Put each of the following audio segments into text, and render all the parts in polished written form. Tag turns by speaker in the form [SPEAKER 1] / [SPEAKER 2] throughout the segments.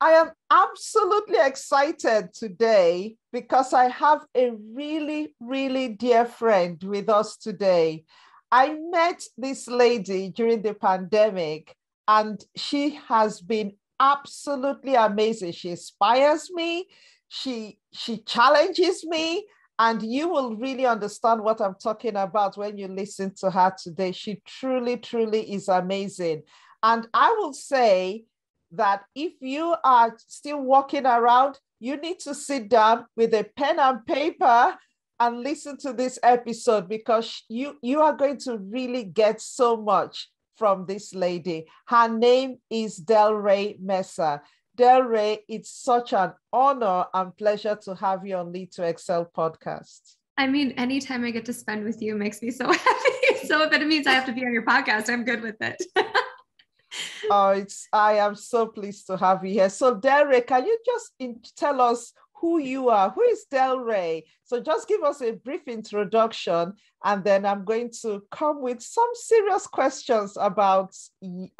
[SPEAKER 1] I am absolutely excited today because I have a really, really dear friend with us today. I met this lady during the pandemic, and she has been absolutely amazing. She inspires me, she challenges me, and you will really understand what I'm talking about when you listen to her today. She truly, truly is amazing. And I will say that if you are still walking around, you need to sit down with a pen and paper and listen to this episode, because you are going to really get so much from this lady. Her name is DelRae Messer. DelRae, it's such an honor and pleasure to have you on Lead to Excel podcast.
[SPEAKER 2] I mean, anytime I get to spend with you makes me so happy. So if it means I have to be on your podcast, I'm good with it.
[SPEAKER 1] I am so pleased to have you here. So DelRae, can you just tell us who you are? Who is DelRae? So just give us a brief introduction, and then I'm going to come with some serious questions about who,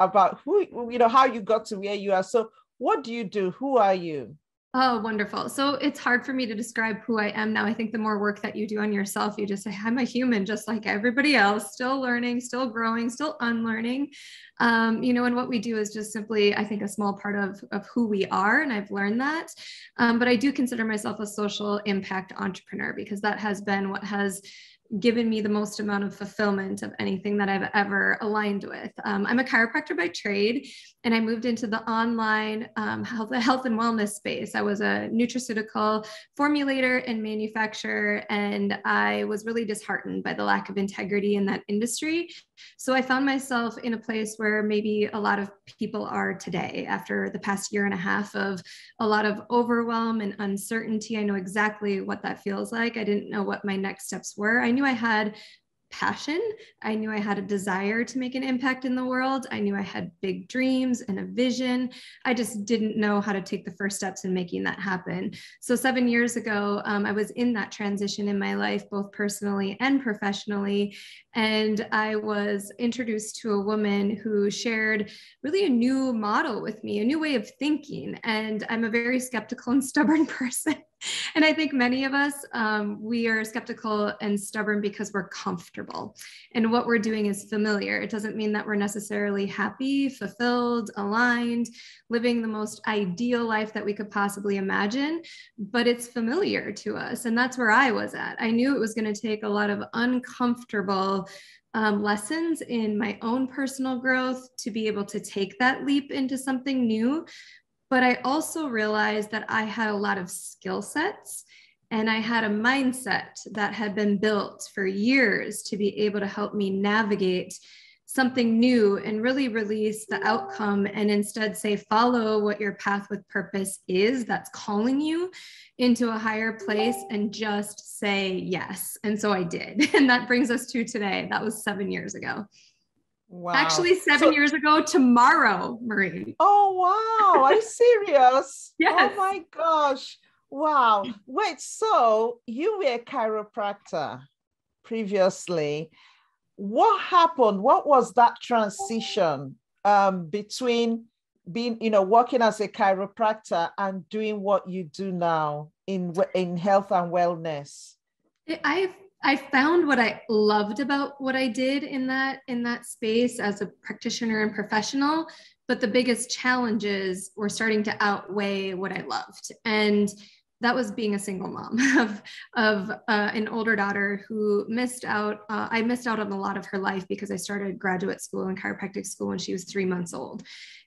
[SPEAKER 1] how you got to where you are. So what do you do? Who are you?
[SPEAKER 2] Oh, wonderful. So it's hard for me to describe who I am now. I think the more work that you do on yourself, you just say, I'm a human, just like everybody else, still learning, still growing, still unlearning. And what we do is just simply, I think, a small part of who we are. And I've learned that. But I do consider myself a social impact entrepreneur, because that has been what has given me the most amount of fulfillment of anything that I've ever aligned with. I'm a chiropractor by trade, and I moved into the online health and wellness space. I was a nutraceutical formulator and manufacturer, and I was really disheartened by the lack of integrity in that industry. So I found myself in a place where maybe a lot of people are today after the past year and a half of a lot of overwhelm and uncertainty. I know exactly what that feels like. I didn't know what my next steps were. I knew I had passion. I knew I had a desire to make an impact in the world. I knew I had big dreams and a vision. I just didn't know how to take the first steps in making that happen. So 7 years ago, I was in that transition in my life, both personally and professionally. And I was introduced to a woman who shared really a new model with me, a new way of thinking. And I'm a very skeptical and stubborn person. And I think many of us, we are skeptical and stubborn because we're comfortable. And what we're doing is familiar. It doesn't mean that we're necessarily happy, fulfilled, aligned, living the most ideal life that we could possibly imagine, but it's familiar to us. And that's where I was at. I knew it was going to take a lot of uncomfortable lessons in my own personal growth to be able to take that leap into something new. But I also realized that I had a lot of skill sets, and I had a mindset that had been built for years to be able to help me navigate something new and really release the outcome, and instead say, follow what your path with purpose is that's calling you into a higher place, and just say yes. And so I did. And that brings us to today. That was 7 years ago.
[SPEAKER 1] Wow.
[SPEAKER 2] Actually, 7 years ago tomorrow, Marie.
[SPEAKER 1] Oh, wow. Are you serious?
[SPEAKER 2] Yes.
[SPEAKER 1] Oh my gosh. Wow. Wait, so you were a chiropractor previously. What happened? What was that transition between being, working as a chiropractor and doing what you do now in health and wellness?
[SPEAKER 2] I found what I loved about what I did in that space as a practitioner and professional, but the biggest challenges were starting to outweigh what I loved. And that was being a single mom of an older daughter who missed out. I missed out on a lot of her life because I started graduate school and chiropractic school when she was 3 months old.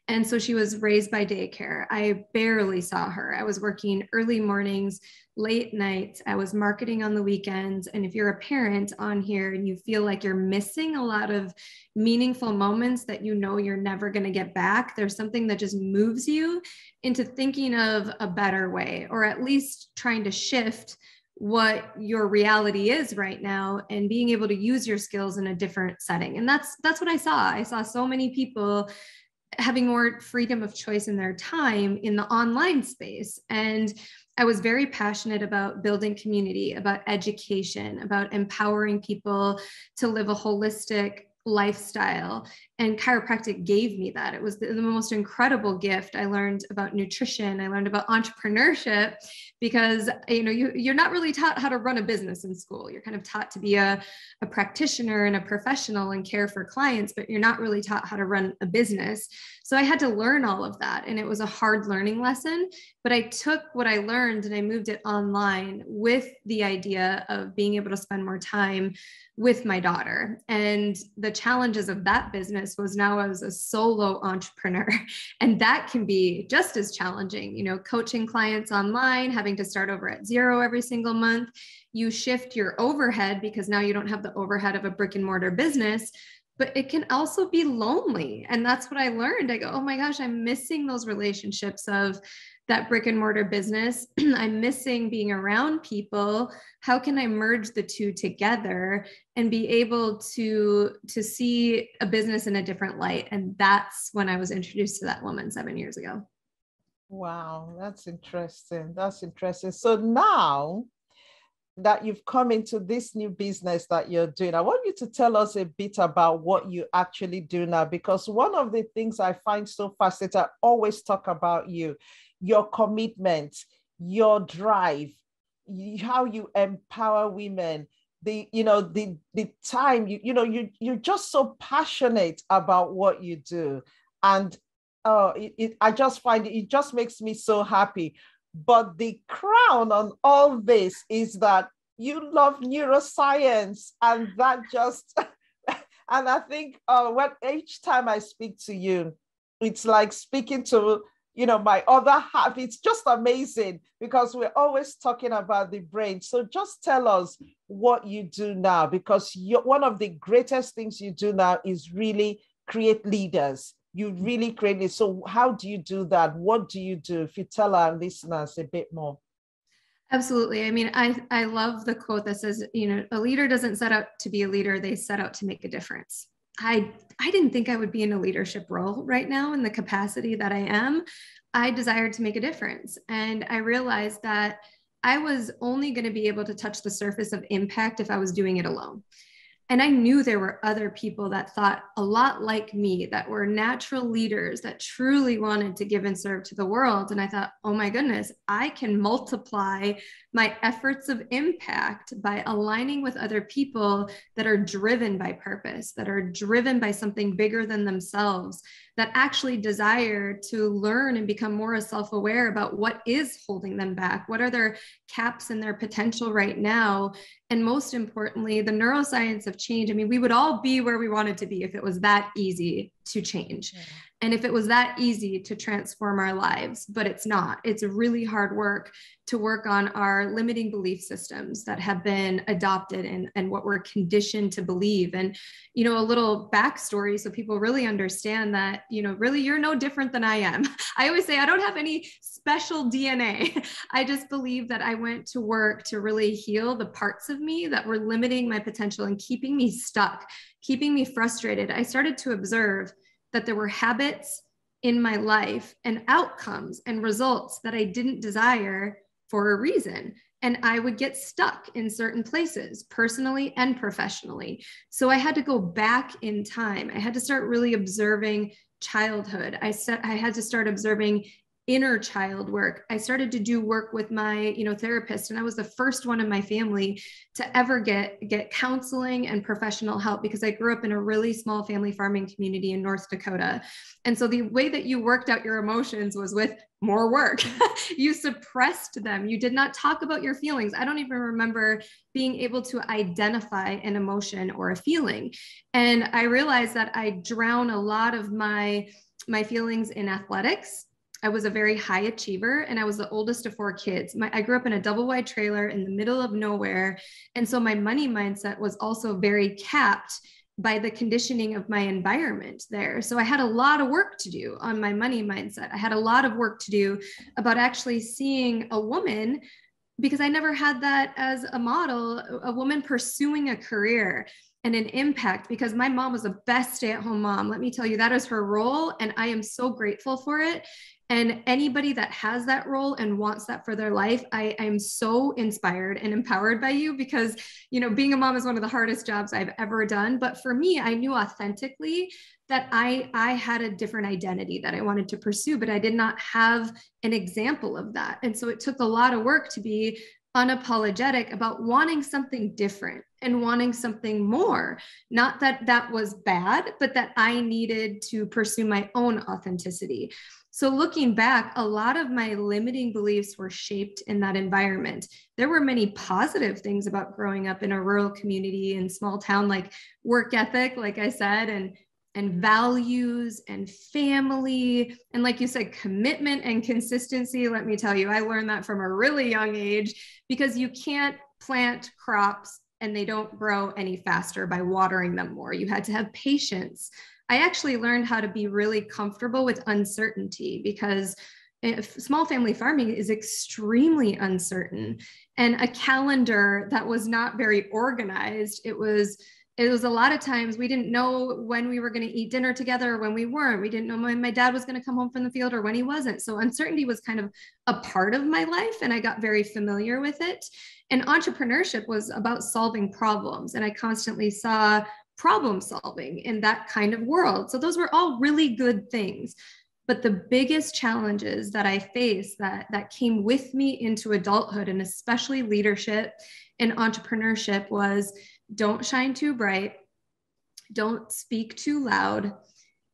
[SPEAKER 2] And so she was raised by daycare. I barely saw her. I was working early mornings, late nights. I was marketing on the weekends. And if you're a parent on here and you feel like you're missing a lot of meaningful moments that you know you're never going to get back, there's something that just moves you into thinking of a better way, or at least trying to shift what your reality is right now and being able to use your skills in a different setting. And that's what I saw. I saw so many people having more freedom of choice in their time in the online space. And I was very passionate about building community, about education, about empowering people to live a holistic lifestyle. And chiropractic gave me that. It was the most incredible gift. I learned about nutrition. I learned about entrepreneurship, because, you're not really taught how to run a business in school. You're kind of taught to be a practitioner and a professional and care for clients, but you're not really taught how to run a business. So I had to learn all of that. And it was a hard learning lesson, but I took what I learned and I moved it online with the idea of being able to spend more time with my daughter. And the challenges of that business was now I was a solo entrepreneur, and that can be just as challenging, coaching clients online, having to start over at zero every single month. You shift your overhead because now you don't have the overhead of a brick and mortar business, but it can also be lonely. And that's what I learned. I go, oh my gosh, I'm missing those relationships of that brick and mortar business. I'm missing being around people. How can I merge the two together and be able to see a business in a different light? And that's when I was introduced to that woman 7 years ago.
[SPEAKER 1] Wow, that's interesting. That's interesting. So now that you've come into this new business that you're doing, I want you to tell us a bit about what you actually do now, because one of the things I find so fascinating, I always talk about your commitment, your drive, how you empower women, the time, you're just so passionate about what you do. And I just find it just makes me so happy. But the crown on all this is that you love neuroscience, and that just, and I think each time I speak to you, it's like speaking to, my other half. It's just amazing because we're always talking about the brain. So just tell us what you do now, because one of the greatest things you do now is really create leaders. You really create it. So how do you do that? What do you do? If you tell our listeners a bit more.
[SPEAKER 2] Absolutely. I mean, I love the quote that says, a leader doesn't set out to be a leader. They set out to make a difference. I didn't think I would be in a leadership role right now in the capacity that I am. I desired to make a difference. And I realized that I was only going to be able to touch the surface of impact if I was doing it alone. And I knew there were other people that thought a lot like me, that were natural leaders, that truly wanted to give and serve to the world. And I thought, oh my goodness, I can multiply my efforts of impact by aligning with other people that are driven by purpose, that are driven by something bigger than themselves, that actually desire to learn and become more self-aware about what is holding them back, what are their caps and their potential right now. And most importantly, the neuroscience of change. I mean, we would all be where we wanted to be if it was that easy to change. Yeah. And if it was that easy to transform our lives, but it's not. It's really hard work to work on our limiting belief systems that have been adopted and what we're conditioned to believe. And, a little backstory so people really understand that, really you're no different than I am. I always say I don't have any special DNA. I just believe that I went to work to really heal the parts of me that were limiting my potential and keeping me stuck, keeping me frustrated. I started to observe that there were habits in my life and outcomes and results that I didn't desire for a reason. And I would get stuck in certain places, personally and professionally. So I had to go back in time. I had to start really observing childhood. I had to start observing inner child work. I started to do work with my, therapist, and I was the first one in my family to ever get counseling and professional help, because I grew up in a really small family farming community in North Dakota. And so the way that you worked out your emotions was with more work. You suppressed them. You did not talk about your feelings. I don't even remember being able to identify an emotion or a feeling. And I realized that I drown a lot of my feelings in athletics. I was a very high achiever, and I was the oldest of 4 kids. I grew up in a double wide trailer in the middle of nowhere. And so my money mindset was also very capped by the conditioning of my environment there. So I had a lot of work to do on my money mindset. I had a lot of work to do about actually seeing a woman, because I never had that as a model, a woman pursuing a career and an impact, because my mom was the best stay-at-home mom. Let me tell you, that is her role. And I am so grateful for it. And anybody that has that role and wants that for their life, I'm so inspired and empowered by you, because, being a mom is one of the hardest jobs I've ever done. But for me, I knew authentically that I had a different identity that I wanted to pursue, but I did not have an example of that. And so it took a lot of work to be unapologetic about wanting something different and wanting something more. Not that that was bad, but that I needed to pursue my own authenticity. So looking back, a lot of my limiting beliefs were shaped in that environment. There were many positive things about growing up in a rural community and small town, like work ethic, like I said, and values and family. And like you said, commitment and consistency. Let me tell you, I learned that from a really young age, because you can't plant crops and they don't grow any faster by watering them more. You had to have patience. I actually learned how to be really comfortable with uncertainty, because small family farming is extremely uncertain, and a calendar that was not very organized. It was a lot of times we didn't know when we were going to eat dinner together or when we weren't. We didn't know when my dad was going to come home from the field or when he wasn't. So uncertainty was kind of a part of my life, and I got very familiar with it. And entrepreneurship was about solving problems, and I constantly saw problem solving in that kind of world. So those were all really good things. But the biggest challenges that I faced that came with me into adulthood, and especially leadership and entrepreneurship, was don't shine too bright, don't speak too loud,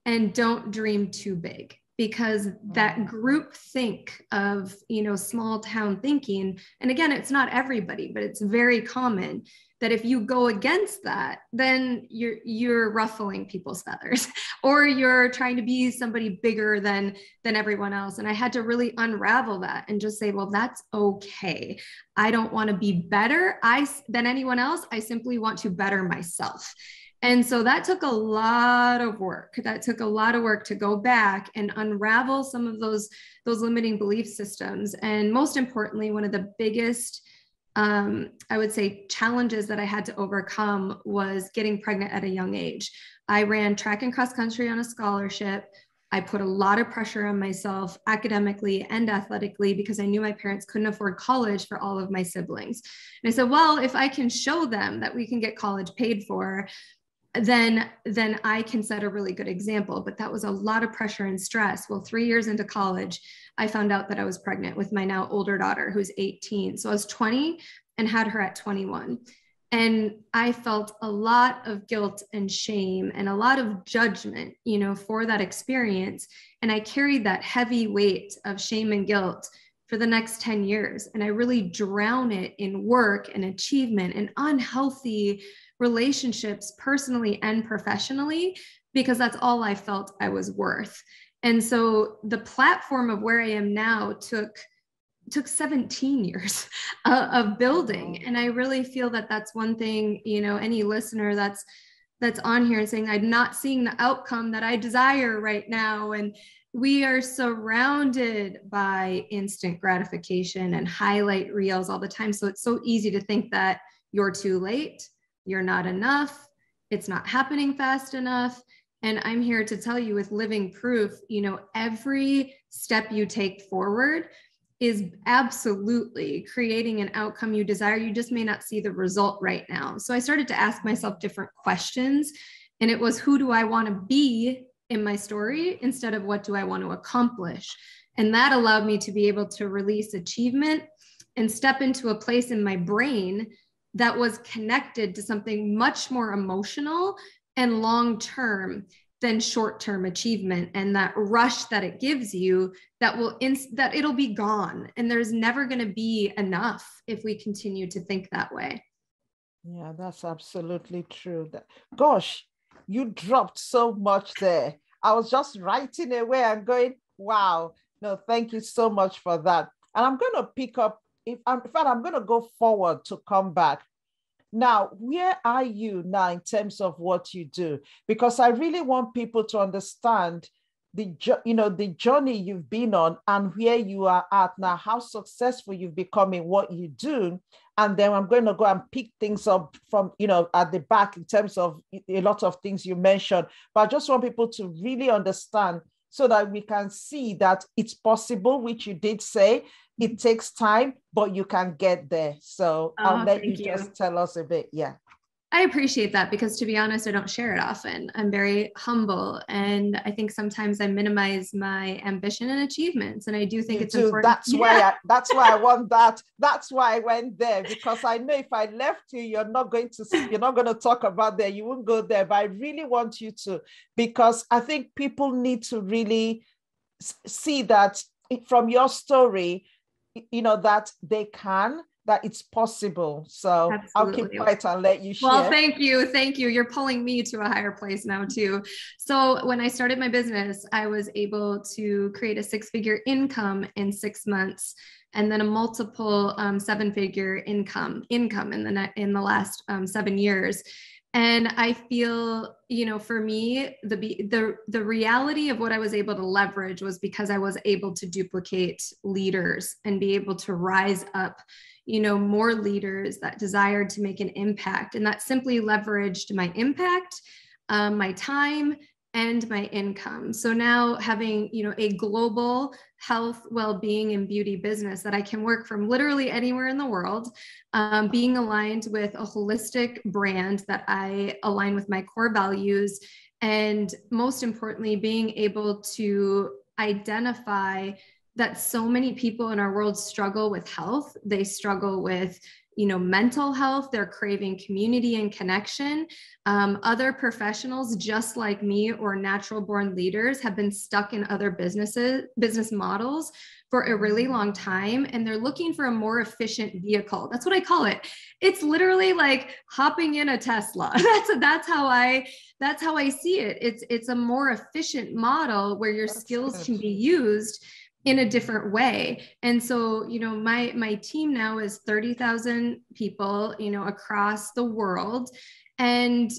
[SPEAKER 2] and don't dream too big. Because that group think of, small town thinking, and again, it's not everybody, but it's very common, that if you go against that, then you're ruffling people's feathers, or you're trying to be somebody bigger than everyone else. And I had to really unravel that and just say, well, that's okay. I don't want to be better than anyone else. I simply want to better myself. And so that took a lot of work. That took a lot of work to go back and unravel some of those limiting belief systems. And most importantly, one of the biggest, I would say, challenges that I had to overcome was getting pregnant at a young age. I ran track and cross country on a scholarship. I put a lot of pressure on myself academically and athletically, because I knew my parents couldn't afford college for all of my siblings. And I said, well, if I can show them that we can get college paid for, then I can set a really good example. But that was a lot of pressure and stress. Well, 3 years into college, I found out that I was pregnant with my now older daughter, who's 18. So I was 20 and had her at 21. And I felt a lot of guilt and shame and a lot of judgment, for that experience. And I carried that heavy weight of shame and guilt for the next 10 years. And I really drown it in work and achievement and unhealthy relationships, personally and professionally, because that's all I felt I was worth. And so the platform of where I am now took 17 years of building. And I really feel that that's one thing, any listener that's on here and saying, I'm not seeing the outcome that I desire right now. And we are surrounded by instant gratification and highlight reels all the time. So it's so easy to think that you're too late, you're not enough, it's not happening fast enough. And I'm here to tell you with living proof, every step you take forward is absolutely creating an outcome you desire. You just may not see the result right now. So I started to ask myself different questions. And it was, who do I want to be in my story instead of what do I want to accomplish? And that allowed me to be able to release achievement and step into a place in my brain that was connected to something much more emotional and long-term than short-term achievement, and that rush that it gives you that it'll be gone. And there's never going to be enough if we continue to think that way.
[SPEAKER 1] Yeah, that's absolutely true. Gosh, you dropped so much there. I was just writing away and going, wow. No, thank you so much for that. And I'm going to pick up, in fact, I'm going to go forward to come back. Now, where are you now in terms of what you do? Because I really want people to understand the journey you've been on and where you are at now, how successful you've become in what you do. And then I'm going to go and pick things up from, at the back in terms of a lot of things you mentioned. But I just want people to really understand so that we can see that it's possible, which you did say. It takes time, but you can get there. So I'll let you just tell us a bit. Yeah.
[SPEAKER 2] I appreciate that, because to be honest, I don't share it often. I'm very humble, and I think sometimes I minimize my ambition and achievements. And I do think it's important.
[SPEAKER 1] That's why I want that. That's why I went there, because I know if I left you, you're not going to talk about there. You won't go there, but I really want you to, because I think people need to really see that from your story, that it's possible. So absolutely. I'll keep quiet and let you share.
[SPEAKER 2] Well, thank you. You're pulling me to a higher place now too. So when I started my business, I was able to create a 6-figure income in 6 months, and then a multiple 7-figure income in the last 7 years. And I feel, for me, the reality of what I was able to leverage was because I was able to duplicate leaders and be able to rise up, more leaders that desired to make an impact. And that simply leveraged my impact, my time, and my income. So now having, a global health, well-being, and beauty business that I can work from literally anywhere in the world, being aligned with a holistic brand that I align with my core values, and most importantly, being able to identify that so many people in our world struggle with health. They struggle with mental health. They're craving community and connection. Other professionals just like me, or natural born leaders, have been stuck in other business models for a really long time. And they're looking for a more efficient vehicle. That's what I call it. It's literally like hopping in a Tesla. That's how I see it. It's a more efficient model where your skills can be used in a different way. And so, my team now is 30,000 people, across the world. And,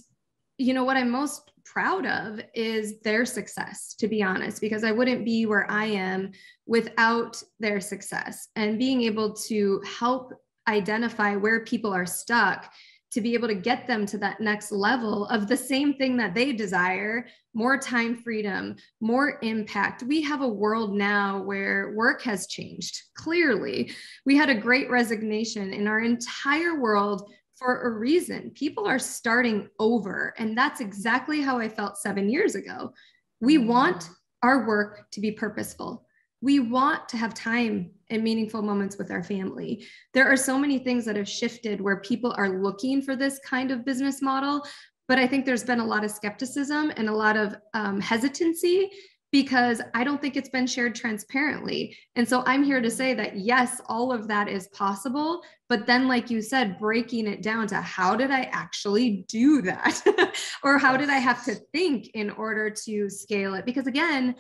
[SPEAKER 2] what I'm most proud of is their success, to be honest, because I wouldn't be where I am without their success, and being able to help identify where people are stuck, to be able to get them to that next level of the same thing that they desire: more time freedom, more impact. We have a world now where work has changed. Clearly, we had a great resignation in our entire world for a reason. People are starting over. And that's exactly how I felt 7 years ago. We want our work to be purposeful. We want to have time and meaningful moments with our family. There are so many things that have shifted where people are looking for this kind of business model, but I think there's been a lot of skepticism and a lot of hesitancy, because I don't think it's been shared transparently. And so I'm here to say that yes, all of that is possible, but then, like you said, breaking it down to how did I actually do that? Or how did I have to think in order to scale it? Because again,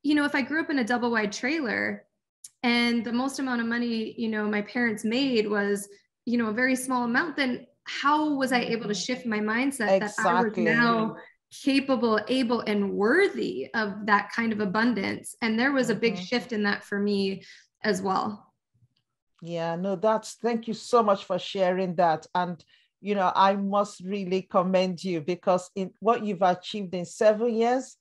[SPEAKER 2] if I grew up in a double wide trailer and the most amount of money, my parents made was, a very small amount, then how was I able to shift my mindset that I was now capable, able, and worthy of that kind of abundance? And there was a big shift in that for me as well.
[SPEAKER 1] Yeah, no, thank you so much for sharing that. And, I must really commend you, because in what you've achieved in 7 years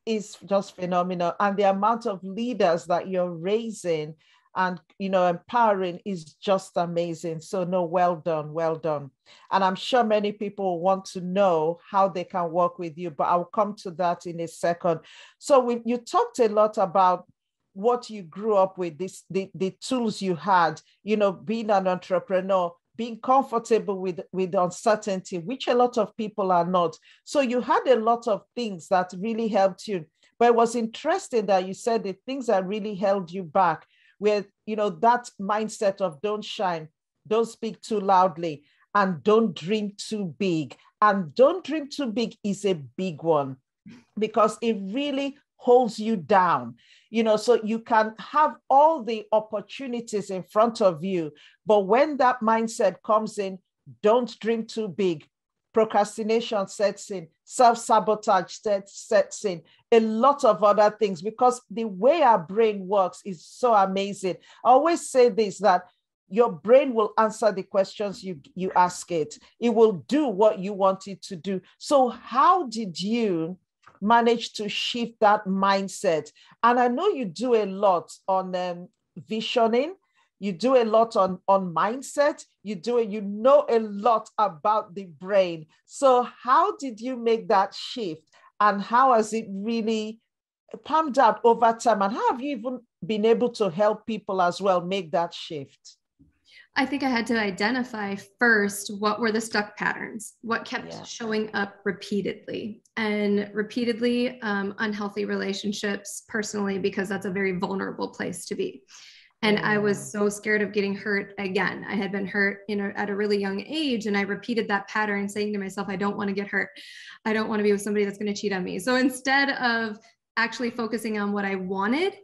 [SPEAKER 1] is just phenomenal. And the amount of leaders that you're raising and, empowering is just amazing. So no, well done, well done. And I'm sure many people want to know how they can work with you, but I'll come to that in a second. So you talked a lot about what you grew up with, the tools you had, being an entrepreneur, being comfortable with uncertainty, which a lot of people are not. So you had a lot of things that really helped you. But it was interesting that you said the things that really held you back were, that mindset of don't shine, don't speak too loudly, and don't dream too big. And don't dream too big is a big one, because it really holds you down. So you can have all the opportunities in front of you, but when that mindset comes in, don't dream too big, procrastination sets in, self-sabotage sets in, a lot of other things, because the way our brain works is so amazing. I always say this, that your brain will answer the questions you ask it. It will do what you want it to do. So how did you managed to shift that mindset? And I know you do a lot on visioning. You do a lot on mindset. You know a lot about the brain. So how did you make that shift? And how has it really panned out over time? And how have you even been able to help people as well make that shift?
[SPEAKER 2] I think I had to identify first what were the stuck patterns, what kept showing up repeatedly, unhealthy relationships personally, because that's a very vulnerable place to be. And I was so scared of getting hurt again. I had been hurt at a really young age, and I repeated that pattern, saying to myself, I don't want to get hurt. I don't want to be with somebody that's going to cheat on me. So instead of actually focusing on what I wanted,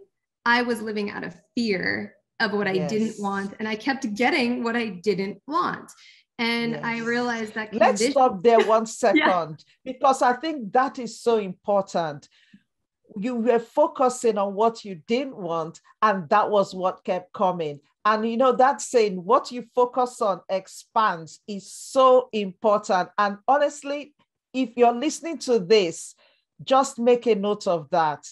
[SPEAKER 2] I was living out of fear of what I didn't want. And I kept getting what I didn't want. And I realized that
[SPEAKER 1] let's stop there 1 second, because I think that is so important. You were focusing on what you didn't want, and that was what kept coming. And you know, that saying, what you focus on expands, is so important. And honestly, if you're listening to this, just make a note of that.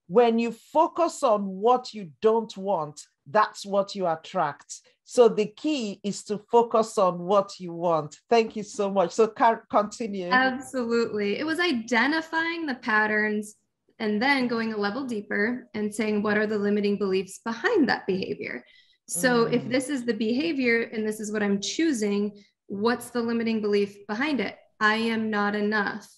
[SPEAKER 1] When you focus on what you don't want, that's what you attract. So the key is to focus on what you want. Thank you so much. So continue.
[SPEAKER 2] Absolutely. It was identifying the patterns and then going a level deeper and saying, what are the limiting beliefs behind that behavior? So if this is the behavior and this is what I'm choosing, what's the limiting belief behind it? I am not enough.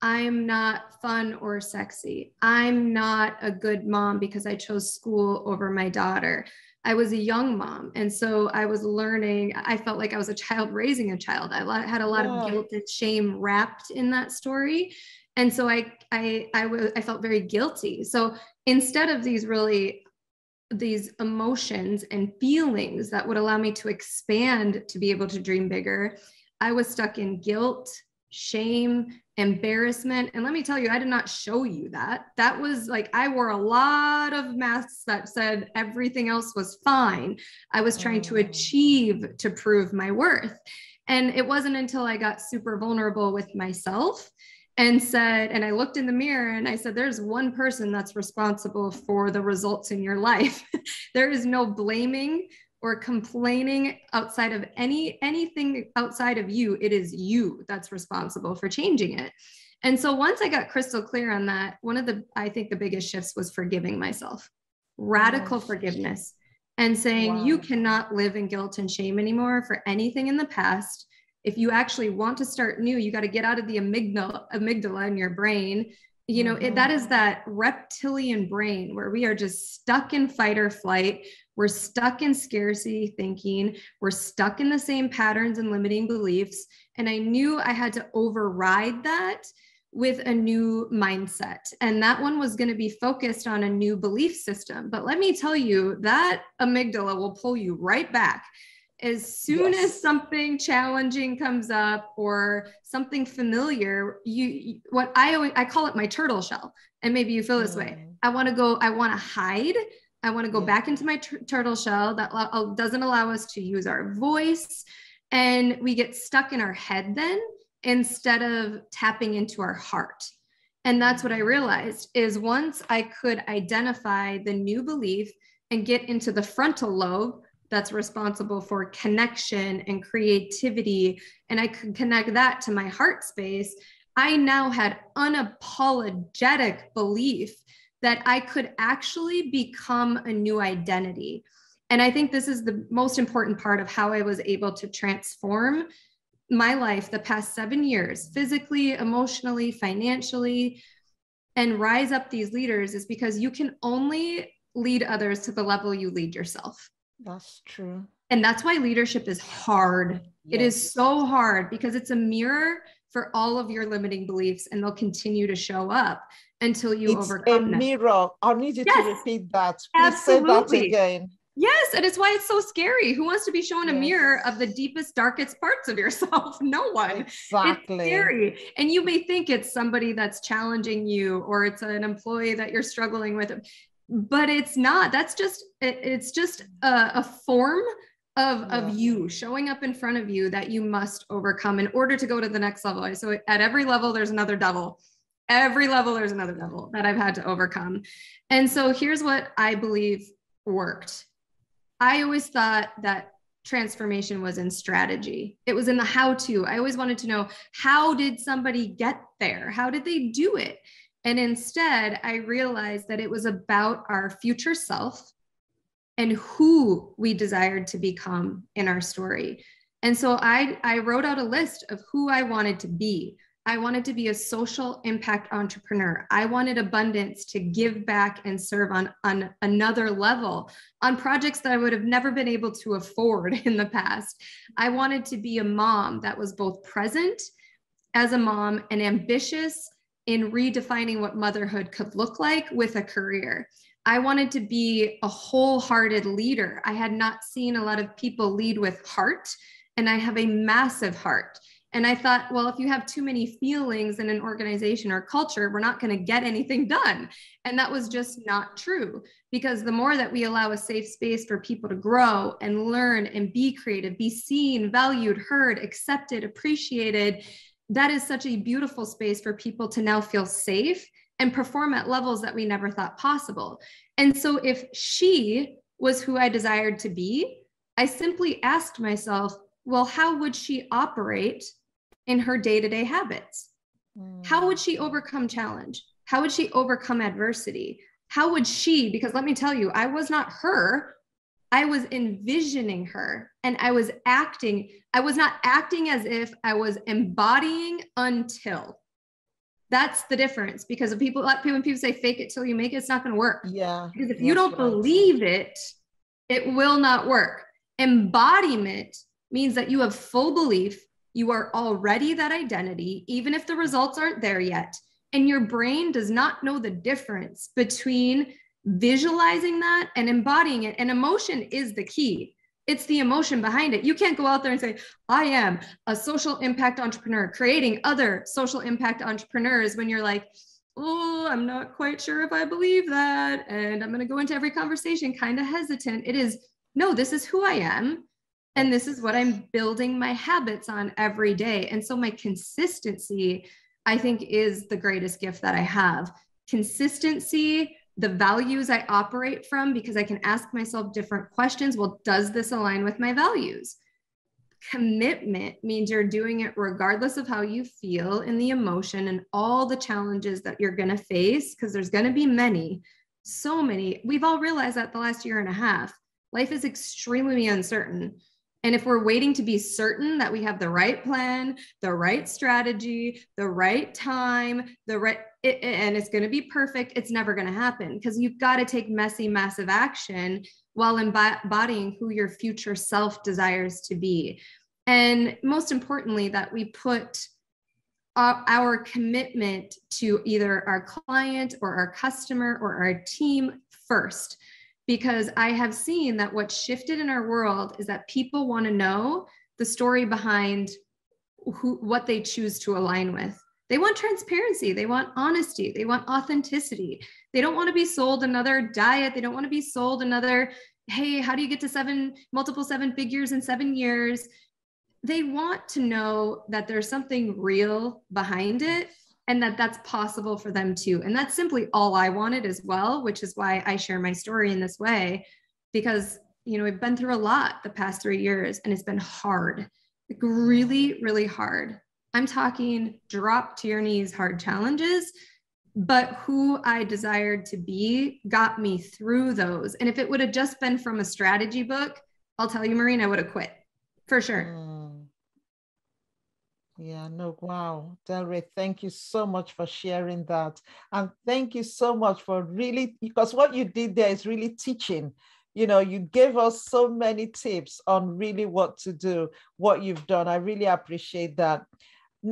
[SPEAKER 2] I'm not fun or sexy. I'm not a good mom because I chose school over my daughter. I was a young mom. And so I was learning. I felt like I was a child raising a child. I had a lot of guilt and shame wrapped in that story. And so I felt very guilty. So instead of these emotions and feelings that would allow me to expand, to be able to dream bigger, I was stuck in guilt, shame, embarrassment. And let me tell you, I did not show you that. That was like, I wore a lot of masks that said everything else was fine. I was trying to achieve to prove my worth. And it wasn't until I got super vulnerable with myself and I looked in the mirror and I said, there's one person that's responsible for the results in your life. There is no blaming or complaining outside of anything outside of you. It is you that's responsible for changing it. And so once I got crystal clear on that, I think the biggest shifts was forgiving myself, radical forgiveness, and saying, you cannot live in guilt and shame anymore for anything in the past. If you actually want to start new, you got to get out of the amygdala in your brain. You know, that is that reptilian brain where we are just stuck in fight or flight. We're stuck in scarcity thinking. We're stuck in the same patterns and limiting beliefs. And I knew I had to override that with a new mindset. And that one was going to be focused on a new belief system. But let me tell you, that amygdala will pull you right back. As soon as something challenging comes up or something familiar, I call it my turtle shell. And maybe you feel this way. I want to hide. I want to go back into my turtle shell that doesn't allow us to use our voice. And we get stuck in our head then instead of tapping into our heart. And that's what I realized is once I could identify the new belief and get into the frontal lobe that's responsible for connection and creativity, and I could connect that to my heart space, I now had unapologetic belief that I could actually become a new identity. And I think this is the most important part of how I was able to transform my life the past 7 years, physically, emotionally, financially, and rise up these leaders, is because you can only lead others to the level you lead yourself.
[SPEAKER 1] That's true.
[SPEAKER 2] And that's why leadership is hard. It is so hard because it's a mirror for all of your limiting beliefs, and they'll continue to show up until you overcome them.
[SPEAKER 1] It's a mirror. I need you to repeat that. Please say that again.
[SPEAKER 2] Yes. And it's why it's so scary. Who wants to be shown a mirror of the deepest, darkest parts of yourself? No one.
[SPEAKER 1] Exactly.
[SPEAKER 2] It's scary. And you may think it's somebody that's challenging you, or it's an employee that you're struggling with, but it's not. It's just a form of you showing up in front of you that you must overcome in order to go to the next level. So at every level, there's another devil. Every level, there's another level that I've had to overcome. And so here's what I believe worked. I always thought that transformation was in strategy. It was in the how to. I always wanted to know, how did somebody get there? How did they do it? And instead, I realized that it was about our future self and who we desired to become in our story. And so I wrote out a list of who I wanted to be. I wanted to be a social impact entrepreneur. I wanted abundance to give back and serve on another level, on projects that I would have never been able to afford in the past. I wanted to be a mom that was both present as a mom and ambitious in redefining what motherhood could look like with a career. I wanted to be a wholehearted leader. I had not seen a lot of people lead with heart, and I have a massive heart. And I thought, well, if you have too many feelings in an organization or culture, we're not going to get anything done. And that was just not true, because the more that we allow a safe space for people to grow and learn and be creative, be seen, valued, heard, accepted, appreciated, that is such a beautiful space for people to now feel safe and perform at levels that we never thought possible. And so if she was who I desired to be, I simply asked myself, well, how would she operate in her day-to-day habits? How would she overcome challenge? How would she overcome adversity? How would she, because let me tell you, I was not her, I was envisioning her, and I was not acting as if I was embodying until. That's the difference, because when people say fake it till you make it, it's not going to work.
[SPEAKER 1] Yeah.
[SPEAKER 2] Because if you don't believe it, it will not work. Embodiment means that you have full belief, you are already that identity, even if the results aren't there yet. And your brain does not know the difference between visualizing that and embodying it. And emotion is the key. It's the emotion behind it. You can't go out there and say, I am a social impact entrepreneur, creating other social impact entrepreneurs, when you're like, oh, I'm not quite sure if I believe that. And I'm going to go into every conversation kind of hesitant. It is, no, this is who I am. And this is what I'm building my habits on every day. And so my consistency, I think, is the greatest gift that I have. Consistency, the values I operate from, because I can ask myself different questions. Well, does this align with my values? Commitment means you're doing it regardless of how you feel and the emotion and all the challenges that you're going to face, because there's going to be many, so many. We've all realized that the last year and a half, life is extremely uncertain. And if we're waiting to be certain that we have the right plan, the right strategy, the right time, and it's going to be perfect, it's never going to happen, because you've got to take messy, massive action while embodying who your future self desires to be. And most importantly, that we put our commitment to either our client or our customer or our team first. Because I have seen that what shifted in our world is that people want to know the story behind what they choose to align with. They want transparency. They want honesty. They want authenticity. They don't want to be sold another diet. They don't want to be sold another, hey, how do you get to multiple seven figures in 7 years? They want to know that there's something real behind it, and that that's possible for them too. And that's simply all I wanted as well, which is why I share my story in this way, because, we've been through a lot the past 3 years, and it's been hard, like really, really hard. I'm talking drop to your knees, hard challenges, but who I desired to be got me through those. And if it would have just been from a strategy book, I'll tell you, Maureen, I would have quit for sure.
[SPEAKER 1] Yeah, no, wow. DelRae, thank you so much for sharing that. And thank you so much for really, because what you did there is really teaching. You gave us so many tips on really what to do, what you've done. I really appreciate that.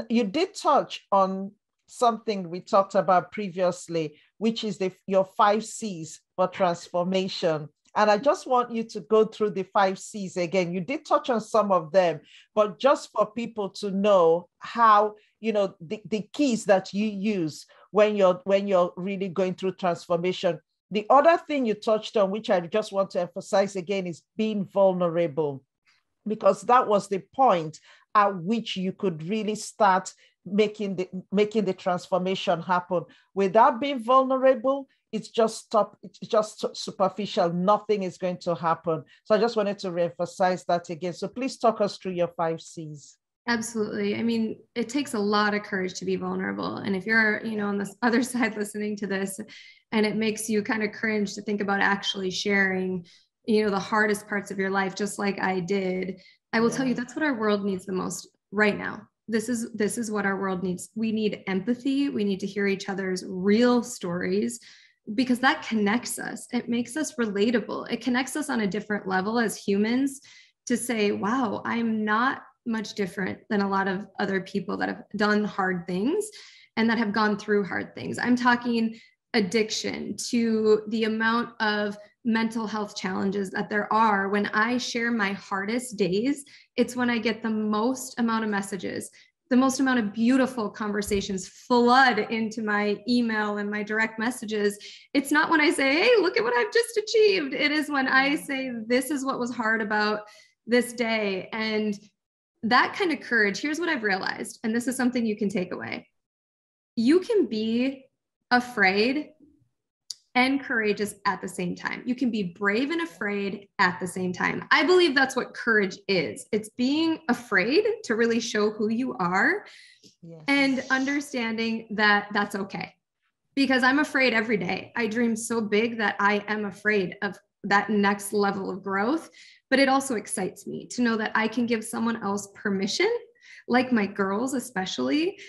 [SPEAKER 1] You did touch on something we talked about previously, which is your 5 C's for transformation. And I just want you to go through the 5 C's again. You did touch on some of them, but just for people to know how, the keys that you use when you're really going through transformation. The other thing you touched on, which I just want to emphasize again, is being vulnerable, because that was the point at which you could really start making the transformation happen. Without being vulnerable, it's just superficial. Nothing is going to happen. So I just wanted to reemphasize that again. So please talk us through your 5 C's.
[SPEAKER 2] Absolutely. I mean, it takes a lot of courage to be vulnerable. And if you're, on the other side listening to this, and it makes you kind of cringe to think about actually sharing, the hardest parts of your life, just like I did, I will tell you that's what our world needs the most right now. This is what our world needs. We need empathy. We need to hear each other's real stories, because that connects us. It makes us relatable. It connects us on a different level as humans to say, wow, I'm not much different than a lot of other people that have done hard things and that have gone through hard things. I'm talking addiction to the amount of mental health challenges that there are. When I share my hardest days, it's when I get the most amount of messages, the most amount of beautiful conversations flood into my email and my direct messages. It's not when I say, hey, look at what I've just achieved. It is when I say, this is what was hard about this day. And that kind of courage, here's what I've realized, and this is something you can take away. You can be afraid and courageous at the same time. You can be brave and afraid at the same time. I believe that's what courage is. It's being afraid to really show who you are, and understanding that that's okay. Because I'm afraid every day. I dream so big that I am afraid of that next level of growth. But it also excites me to know that I can give someone else permission, like my girls especially,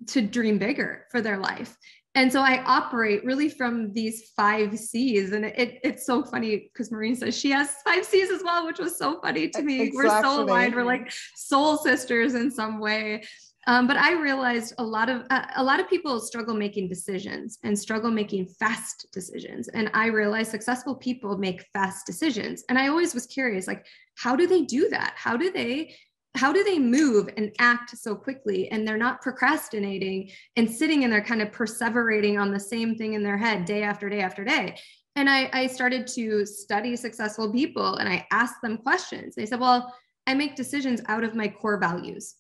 [SPEAKER 2] to dream bigger for their life. And so I operate really from these 5 C's. And it's so funny because Maureen says she has 5 C's as well, which was so funny to me. Exactly. We're so aligned. We're like soul sisters in some way. But I realized a lot of people struggle making decisions and struggle making fast decisions. And I realized successful people make fast decisions. And I always was curious, like, how do they do that? How do they move and act so quickly? And they're not procrastinating and sitting and they're kind of perseverating on the same thing in their head day after day after day. And I started to study successful people, and I asked them questions. They said, well, I make decisions out of my core values.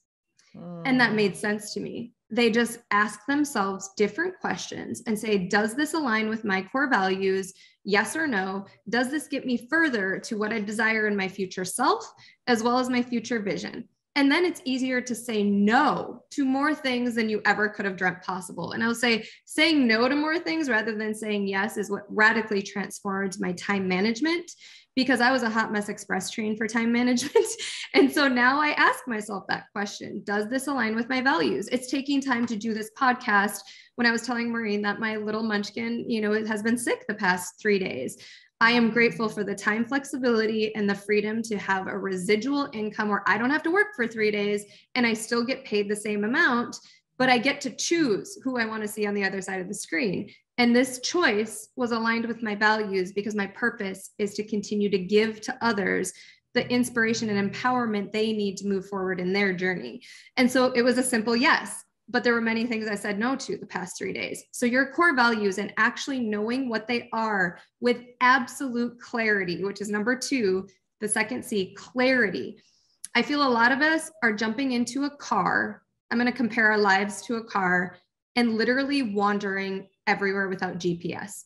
[SPEAKER 2] And that made sense to me. They just ask themselves different questions and say, does this align with my core values? Yes or no? Does this get me further to what I desire in my future self, as well as my future vision? And then it's easier to say no to more things than you ever could have dreamt possible. And I'll say saying no to more things rather than saying yes is what radically transformed my time management, because I was a hot mess express train for time management. And so now I ask myself that question, does this align with my values? It's taking time to do this podcast. When I was telling Maureen that my little munchkin, it has been sick the past 3 days. I am grateful for the time flexibility and the freedom to have a residual income where I don't have to work for 3 days and I still get paid the same amount, but I get to choose who I want to see on the other side of the screen. And this choice was aligned with my values because my purpose is to continue to give to others the inspiration and empowerment they need to move forward in their journey. And so it was a simple yes, but there were many things I said no to the past 3 days. So your core values and actually knowing what they are with absolute clarity, which is number 2, the second C, clarity. I feel a lot of us are jumping into a car. I'm going to compare our lives to a car and literally wandering everywhere without GPS.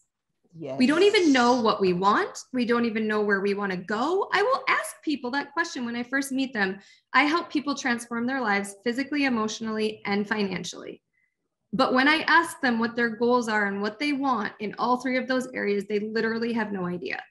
[SPEAKER 2] Yes. We don't even know what we want. We don't even know where we want to go. I will ask people that question when I first meet them. I help people transform their lives physically, emotionally, and financially. But when I ask them what their goals are and what they want in all 3 of those areas, they literally have no idea.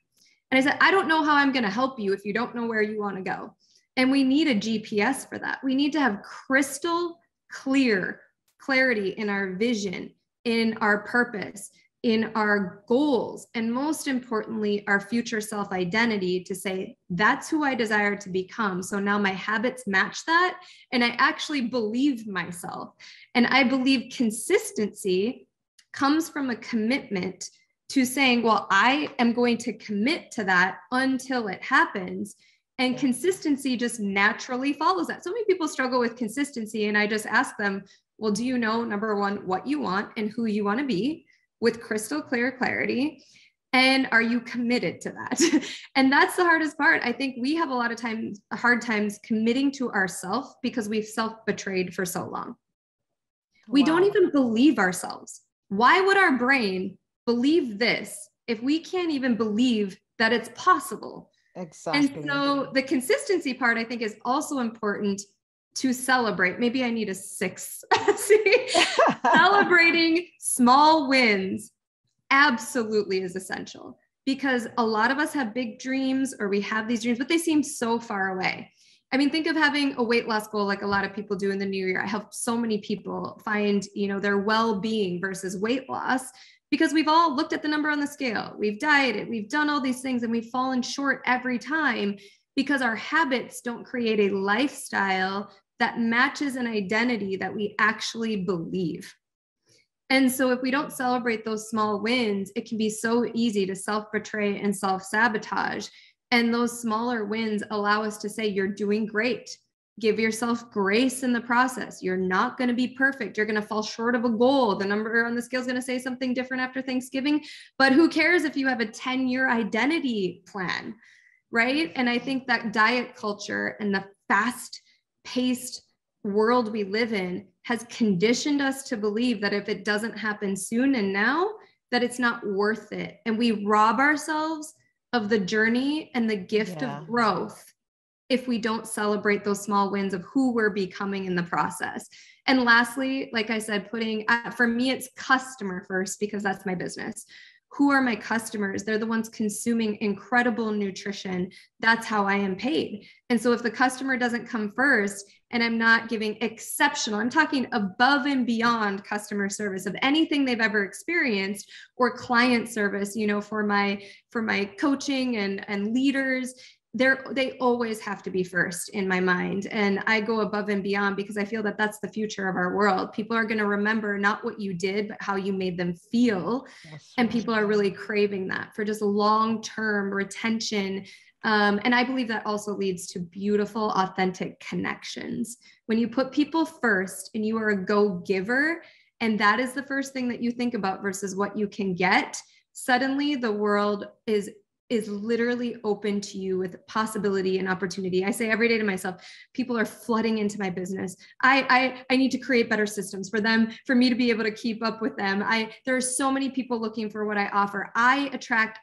[SPEAKER 2] And I said, I don't know how I'm going to help you if you don't know where you want to go. And we need a GPS for that. We need to have crystal clear clarity in our vision, in our purpose, in our goals, and most importantly, our future self-identity, to say, that's who I desire to become. So now my habits match that. And I actually believe myself. And I believe consistency comes from a commitment to saying, well, I am going to commit to that until it happens. And consistency just naturally follows that. So many people struggle with consistency. And I just ask them, well, do you know, number 1, what you want and who you want to be with crystal clear clarity? And are you committed to that? And that's the hardest part. I think we have a lot of hard times committing to ourselves because we've self-betrayed for so long. We don't
[SPEAKER 1] Wow.
[SPEAKER 2] even believe ourselves. Why would our brain believe this if we can't even believe that it's possible? And
[SPEAKER 1] Exactly.
[SPEAKER 2] so the consistency part, I think, is also important to celebrate. Maybe I need a 6. See, celebrating small wins absolutely is essential, because a lot of us have big dreams, or we have these dreams, but they seem so far away. I mean, think of having a weight loss goal like a lot of people do in the new year. I help so many people find, their well-being versus weight loss, because we've all looked at the number on the scale. We've dieted, we've done all these things, and we've fallen short every time because our habits don't create a lifestyle that matches an identity that we actually believe. And so if we don't celebrate those small wins, it can be so easy to self-betray and self-sabotage. And those smaller wins allow us to say, you're doing great. Give yourself grace in the process. You're not going to be perfect. You're going to fall short of a goal. The number on the scale is going to say something different after Thanksgiving. But who cares if you have a 10-year identity plan, right? And I think that diet culture and the fast-paced world we live in has conditioned us to believe that if it doesn't happen soon and now, that it's not worth it. And we rob ourselves of the journey and the gift of growth if we don't celebrate those small wins of who we're becoming in the process. And lastly, like I said, for me, it's customer first, because that's my business. Who are my customers? They're the ones consuming incredible nutrition. That's how I am paid. And so if the customer doesn't come first and I'm not giving exceptional, I'm talking above and beyond customer service of anything they've ever experienced, or client service, for my coaching and leaders, they always have to be first in my mind. And I go above and beyond because I feel that that's the future of our world. People are going to remember not what you did, but how you made them feel. And people are really craving that for just long-term retention. And I believe that also leads to beautiful, authentic connections. When you put people first and you are a go-giver, and that is the first thing that you think about versus what you can get, suddenly the world is literally open to you with possibility and opportunity. I say every day to myself, people are flooding into my business. I need to create better systems for me to be able to keep up with them. There are so many people looking for what I offer. I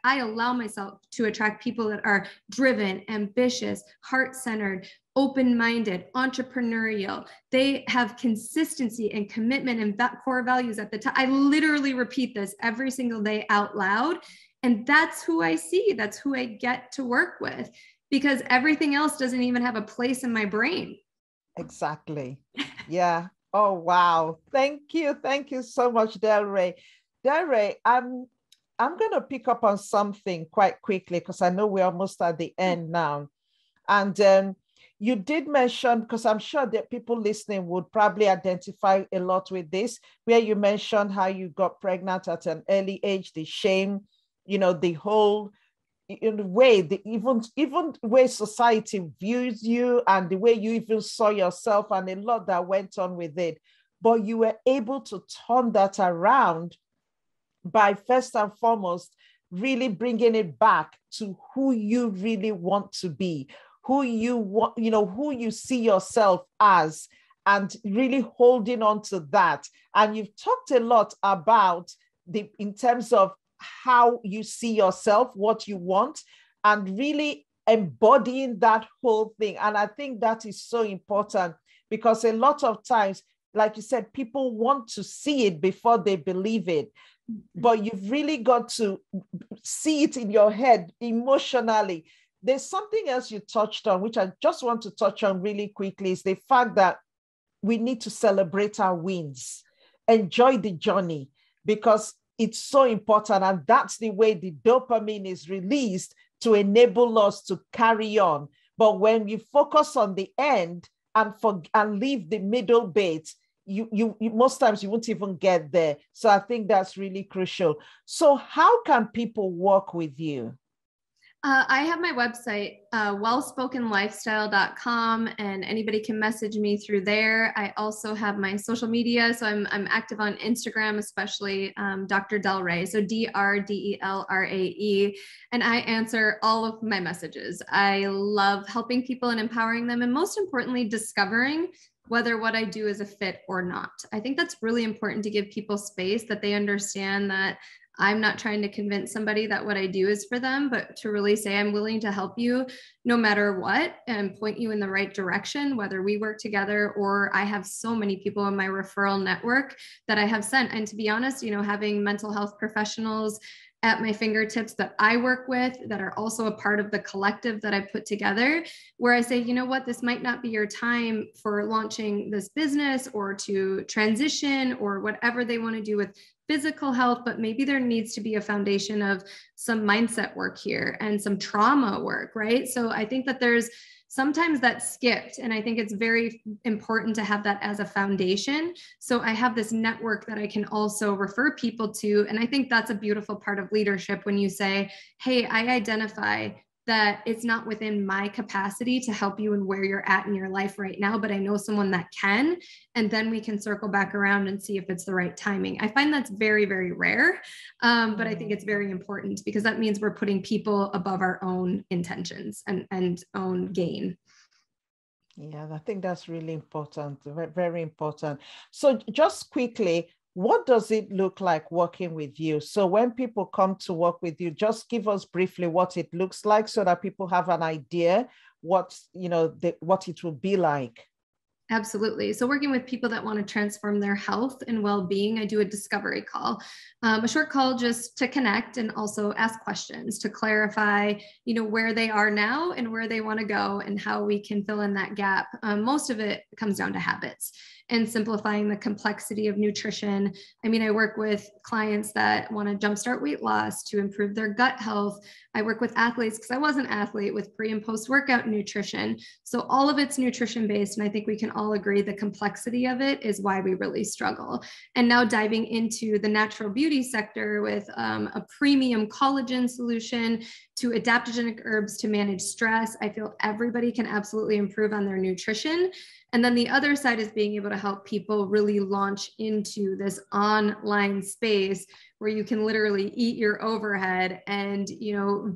[SPEAKER 2] allow myself to attract people that are driven, ambitious, heart-centered, open-minded, entrepreneurial. They have consistency and commitment and core values at the top. I literally repeat this every single day out loud. And that's who I see. That's who I get to work with, because everything else doesn't even have a place in my brain.
[SPEAKER 1] Exactly. Yeah. Oh, wow. Thank you. Thank you so much, DelRae. DelRae, I'm going to pick up on something quite quickly because I know we're almost at the end now. And you did mention, because I'm sure that people listening would probably identify a lot with this, where you mentioned how you got pregnant at an early age, the shame, the whole way, even way society views you and the way you even saw yourself, and a lot that went on with it. But you were able to turn that around by first and foremost really bringing it back to who you really want to be, who you want, who you see yourself as, and really holding on to that. And you've talked a lot about in terms of how you see yourself, what you want, and really embodying that whole thing. And I think that is so important, because a lot of times, like you said, people want to see it before they believe it. But you've really got to see it in your head emotionally. There's something else you touched on, which I just want to touch on really quickly, is the fact that we need to celebrate our wins, enjoy the journey, because it's so important. And that's the way the dopamine is released to enable us to carry on. But when you focus on the end and leave the middle bit, you most times you won't even get there. So I think that's really crucial. So how can people work with you?
[SPEAKER 2] I have my website, wellspokenlifestyle.com, and anybody can message me through there. I also have my social media. So I'm active on Instagram, especially Dr. DelRae. So DrDelRae. And I answer all of my messages. I love helping people and empowering them. And most importantly, discovering whether what I do is a fit or not. I think that's really important to give people space, that they understand that I'm not trying to convince somebody that what I do is for them, but to really say, I'm willing to help you no matter what and point you in the right direction, whether we work together or I have so many people in my referral network that I have sent. And to be honest, having mental health professionals at my fingertips that I work with that are also a part of the collective that I put together, where I say, you know what, this might not be your time for launching this business or to transition or whatever they want to do with physical health, but maybe there needs to be a foundation of some mindset work here and some trauma work, right? So I think that there's sometimes that's skipped. And I think it's very important to have that as a foundation. So I have this network that I can also refer people to. And I think that's a beautiful part of leadership when you say, hey, I identify that it's not within my capacity to help you and where you're at in your life right now, but I know someone that can, and then we can circle back around and see if it's the right timing. I find that's very, very rare, but I think it's very important because that means we're putting people above our own intentions and own gain.
[SPEAKER 1] Yeah, I think that's really important, very, very important. So just quickly, what does it look like working with you? So when people come to work with you, just give us briefly what it looks like so that people have an idea what it will be like.
[SPEAKER 2] Absolutely. So working with people that want to transform their health and well-being, I do a discovery call, a short call just to connect and also ask questions to clarify, where they are now and where they want to go and how we can fill in that gap. Most of it comes down to habits and simplifying the complexity of nutrition. I mean, I work with clients that want to jumpstart weight loss to improve their gut health. I work with athletes because I was an athlete with pre and post workout nutrition. So all of it's nutrition based. And I think we can all agree the complexity of it is why we really struggle. And now diving into the natural beauty sector with a premium collagen solution to adaptogenic herbs to manage stress, I feel everybody can absolutely improve on their nutrition. And then the other side is being able to help people really launch into this online space where you can literally eat your overhead and,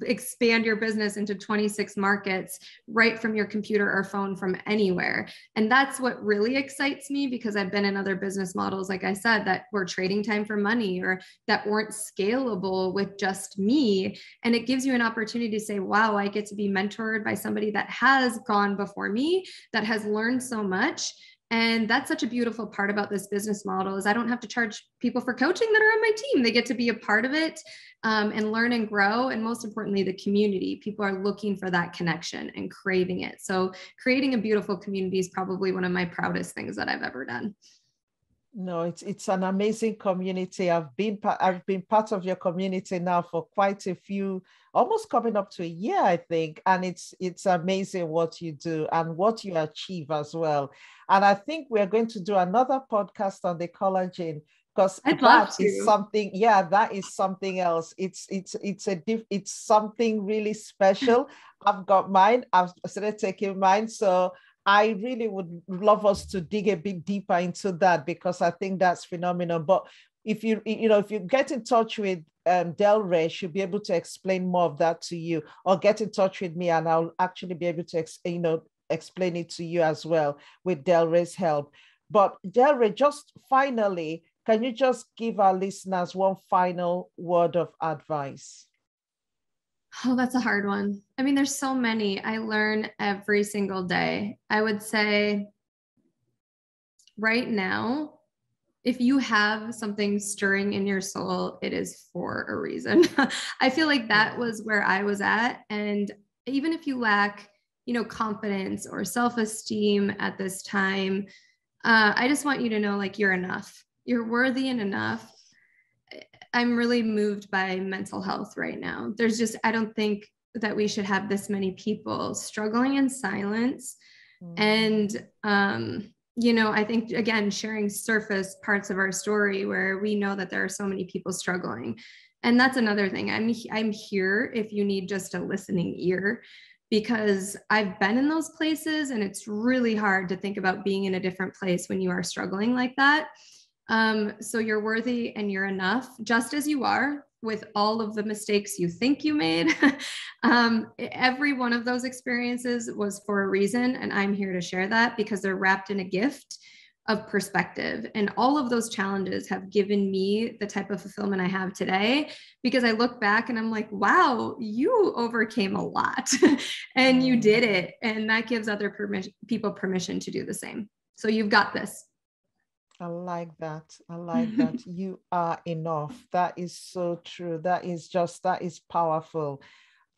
[SPEAKER 2] expand your business into 26 markets right from your computer or phone from anywhere. And that's what really excites me because I've been in other business models, like I said, that were trading time for money or that weren't scalable with just me. And it gives you an opportunity to say, wow, I get to be mentored by somebody that has gone before me, that has learned so much. And that's such a beautiful part about this business model is I don't have to charge people for coaching that are on my team. They get to be a part of it and learn and grow. And most importantly, the community. People are looking for that connection and craving it. So creating a beautiful community is probably one of my proudest things that I've ever done.
[SPEAKER 1] No, it's an amazing community. I've been part of your community now for quite a few, almost coming up to a year, I think. And it's amazing what you do and what you achieve as well. And I think we're going to do another podcast on the collagen because that is something, that is something else. It's something really special. I've got mine. I've started taking mine. So I really would love us to dig a bit deeper into that because I think that's phenomenal. But if you get in touch with DelRae, she'll be able to explain more of that to you, or get in touch with me and I'll actually be able to explain it to you as well with DelRae's help. But DelRae, just finally, can you just give our listeners one final word of advice?
[SPEAKER 2] Oh, that's a hard one. I mean, there's so many. I learn every single day. I would say right now, if you have something stirring in your soul, it is for a reason. I feel like that was where I was at. And even if you lack, confidence or self-esteem at this time, I just want you to know, like, you're enough. You're worthy and enough. I'm really moved by mental health right now. I don't think that we should have this many people struggling in silence. And, I think, again, sharing surface parts of our story where we know that there are so many people struggling. And that's another thing. I'm here if you need just a listening ear, because I've been in those places and it's really hard to think about being in a different place when you are struggling like that. So you're worthy and you're enough just as you are. with all of the mistakes you think you made. Every one of those experiences was for a reason. And I'm here to share that because they're wrapped in a gift of perspective. And all of those challenges have given me the type of fulfillment I have today, because I look back and I'm like, wow, you overcame a lot and you did it. And that gives other people permission to do the same. So you've got this.
[SPEAKER 1] I like that. I like that. You are enough. That is so true. That is powerful.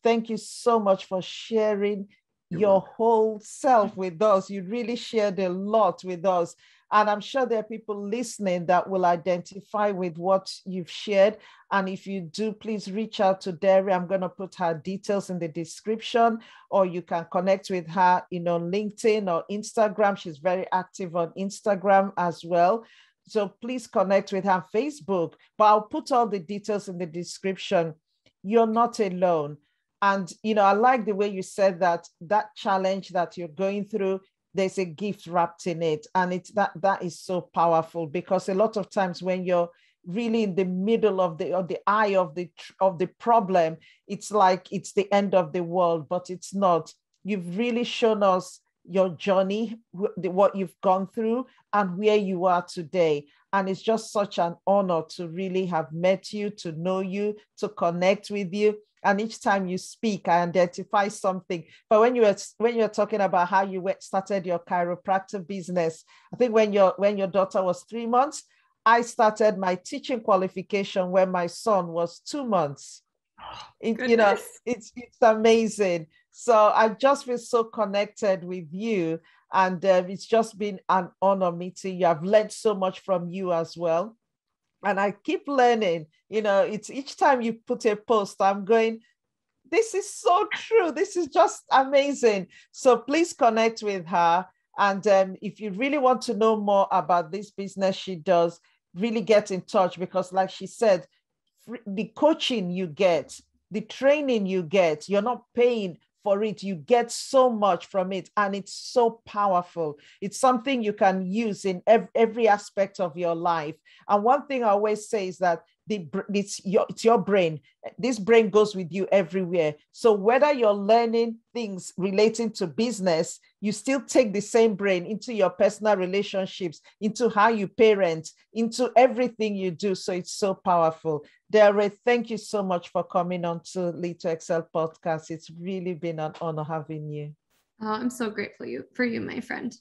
[SPEAKER 1] Thank you so much for sharing your whole self with us. You really shared a lot with us. And I'm sure there are people listening that will identify with what you've shared. And if you do, please reach out to DelRae. I'm going to put her details in the description, or you can connect with her, LinkedIn or Instagram. She's very active on Instagram as well. So please connect with her on Facebook. But I'll put all the details in the description. You're not alone. And, I like the way you said that challenge that you're going through, there's a gift wrapped in it. And it's that is so powerful, because a lot of times when you're really in the middle of the eye of the problem, it's like it's the end of the world, but it's not. You've really shown us your journey, what you've gone through and where you are today. And it's just such an honor to really have met you, to know you, to connect with you. And each time you speak, I identify something. But when you're talking about how you started your chiropractic business, I think when your daughter was 3 months, I started my teaching qualification when my son was 2 months. It's amazing. So I just feel so connected with you, and it's just been an honor meeting you. I've learned so much from you as well. And I keep learning, it's each time you put a post, I'm going, this is so true. This is just amazing. So please connect with her. And if you really want to know more about this business she does, really get in touch, because like she said, the coaching you get, the training you get, you're not paying for it. You get so much from it, and it's so powerful. It's something you can use in every aspect of your life. And one thing I always say is that it's your brain. This brain goes with you everywhere. So whether you're learning things relating to business, you still take the same brain into your personal relationships, into how you parent, into everything you do. So it's so powerful. DelRae, thank you so much for coming on to Lead to Excel podcast. It's really been an honor having you.
[SPEAKER 2] I'm so grateful for you, my friend.